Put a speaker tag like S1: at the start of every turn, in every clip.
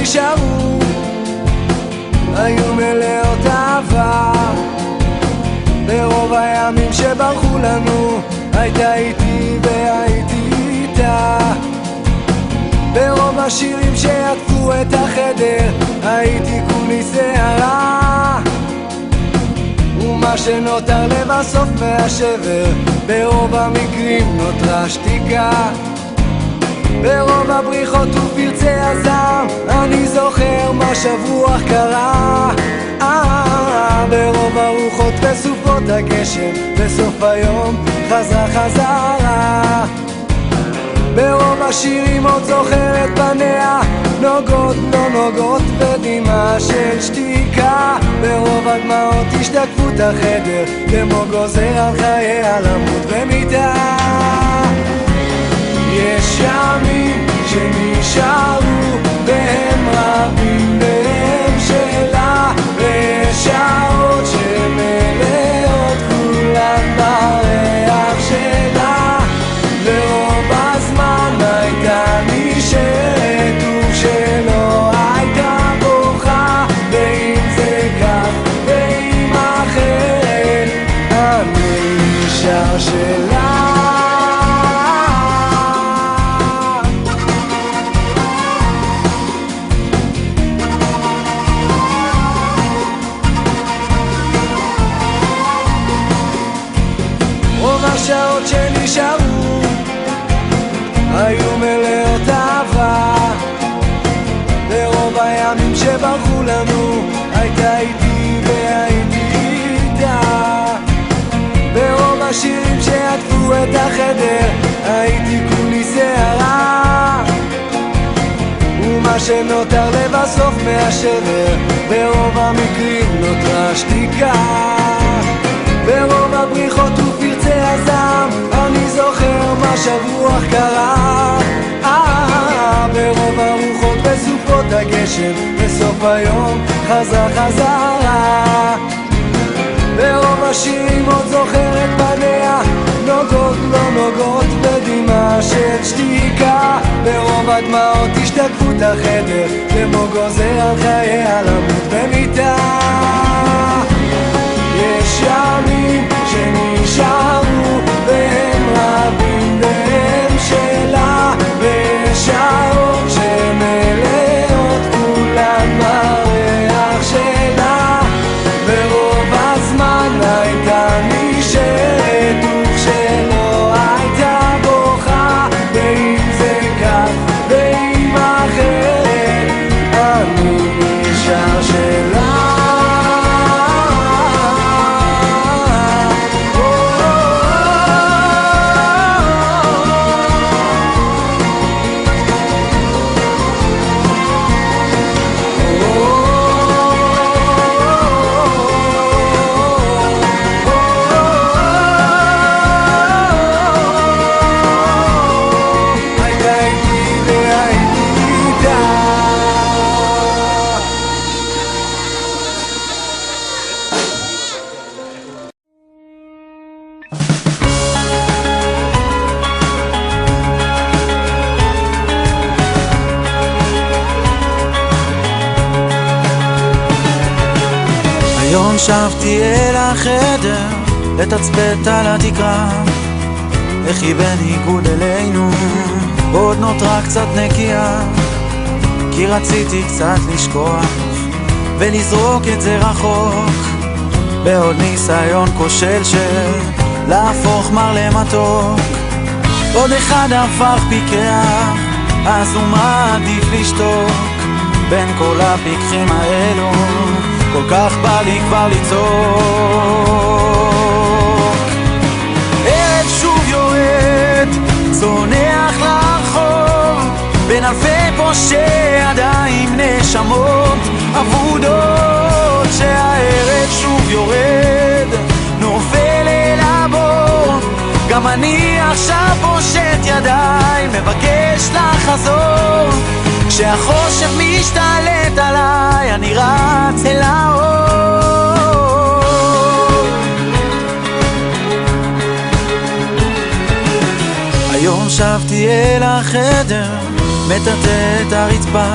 S1: שנשארו היו מלאות אהבה. ברוב הימים שברחו לנו הייתה איתי והייתי איתה. ברוב השירים שעטפו את החדר הייתי כולי שערה. ומה שנותר לבסוף מהשבר ברוב המקרים נותרה שתיקה. ברוב הבריחות ופרצי הזעם אני זוכר מה שברוח קרה. ברוב הרוחות וסופות הגשם בסוף היום חזרה חזרה. ברוב השירים עוד זוכר את פניה נוגות לא נוגות בדמעה של שתיקה. ברוב הדמעות השתקפו את החדר כמו גוזר על חייה למות במיטה. יש ימים שנשארו והם רבים והם שלה, ויש שעות שמלאות כולן בריח שלה. לרוב הזמן הייתה נשארת וכשלא הייתה בוכה, ואם זה כך ואם אחרת אני נשאר שלה. השעות שנשארו היו מלאות אהבה. ברוב הימים שברחו לנו הייתה איתי והייתי איתה. ברוב השירים שעטפו את החדר הייתי כולי שערה. ומה שנותר לבסוף מהשבר ברוב המקרים נותרה שתיקה. ברוב הבריחות ופרצי הזעם אני זוכר מה שברוח קרה. ברוב הרוחות וסופות הגשם בסוף היום חזרה חזרה. ברוב השירים עוד זוכר את פניה נוגות לא נוגות בדמעה של שתיקה. ברוב הדמעות השתקפו את החדר כמו גוזר על חייה למות במיטה. יש ימים שנשארו והם רבים והם שלה, ויש שעות שמלאות כולן בריח שלה. ברוב הזמן הייתה נשארת וכשלא הייתה בוכה, ואם זה כך ואם אחרת אני נשאר שלה.
S2: היום שבתי אל החדר לתצפת על התקרה, איך היא בניגוד אלינו עוד נותרה קצת נקייה. כי רציתי קצת לשכוח ולזרוק את זה רחוק, בעוד ניסיון כושל של להפוך מר למתוק. עוד אחד הפך פיקח אז הוא מעדיף לשתוק. בין כל הפיקחים האלו כל כך בא לי כבר לצעוק. ערב שוב יורד, צונח לרחוב, בין אלפי פושעי ידיים נשמות אבודות. שהערב שוב יורד, נופל אל הבור, גם אני עכשיו פושט ידיים, מבקש לחזור. כשהחושך משתלט עליי אני רץ אל האור. היום שבתי אל החדר, מטאטא את הרצפה,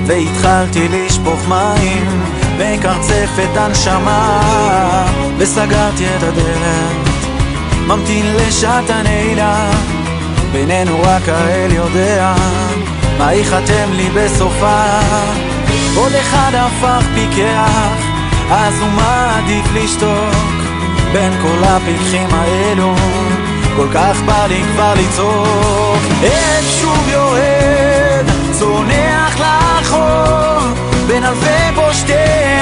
S2: והתחלתי לשפוך מים מקרצף את הנשמה, וסגרתי את הדלת, ממתין לשעת הנעילה. בינינו רק האל יודע מה ייחתם לי בסופה. עוד אחד הפך פיקח, אז הוא מעדיף לשתוק. בין כל הפיקחים האלו כל כך בא לי כבר לצעוק. ערב שוב יורד, צונח לאחור, בין אלפי פושטי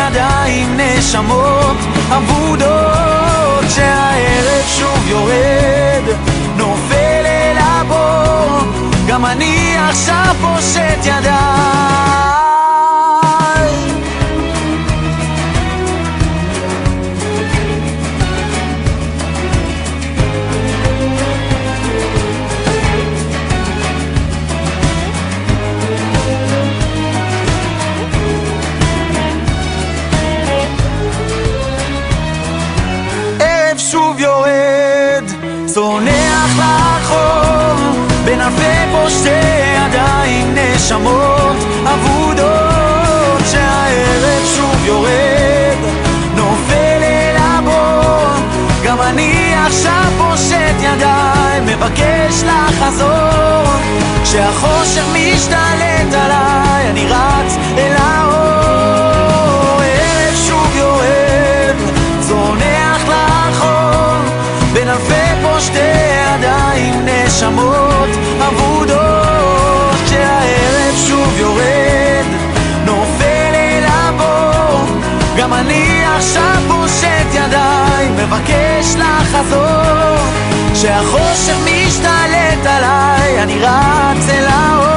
S2: ידיים נשמות אבודות. שהערב שוב יורד, נופל אל הבור, גם אני עכשיו פושט ידיים. שוב יורד, צונח לאחור, בין אלפי פושטי ידיים נשמות אבודות. שהערב שוב יורד, נופל אל הבור, גם אני עכשיו פושט ידיים, מבקש לחזור. כשהחושך משתלט עליי, אני רץ אל האור. ערב שוב יורד, צונח לאחור, בין אלפי פושטי ידיים נשמות אבודות. שהערב שוב יורד, נופל אל הבור, גם אני עכשיו פושט ידיים, מבקש לחזור. כשהחושך משתלט עליי, אני רץ אל האור.